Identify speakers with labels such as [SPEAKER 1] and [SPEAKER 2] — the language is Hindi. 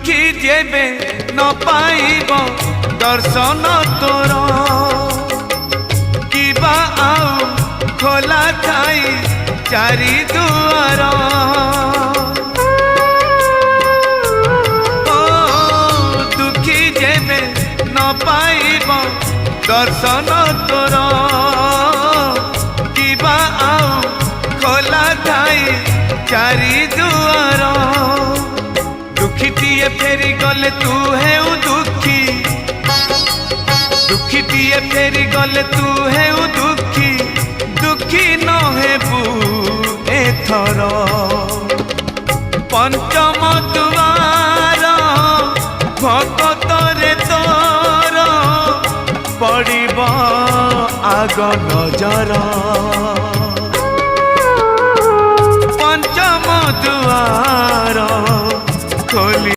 [SPEAKER 1] दुखी जेबे न पाइब दर्शन तोर किबा आउ खोला थाई चारि दुआर ओ दुखी जेबे न पाइब दर्शन तोर किबा आउ खोला थाई चारि दुआर दुखीटीए फेरी गले तू है दुखी दुखीटीए फेरी गले तू है दुखी दुखी न हेबू एथर पंचम दुआर भगत रे तोर पड़िब आग नजर पंचम दुआर खोली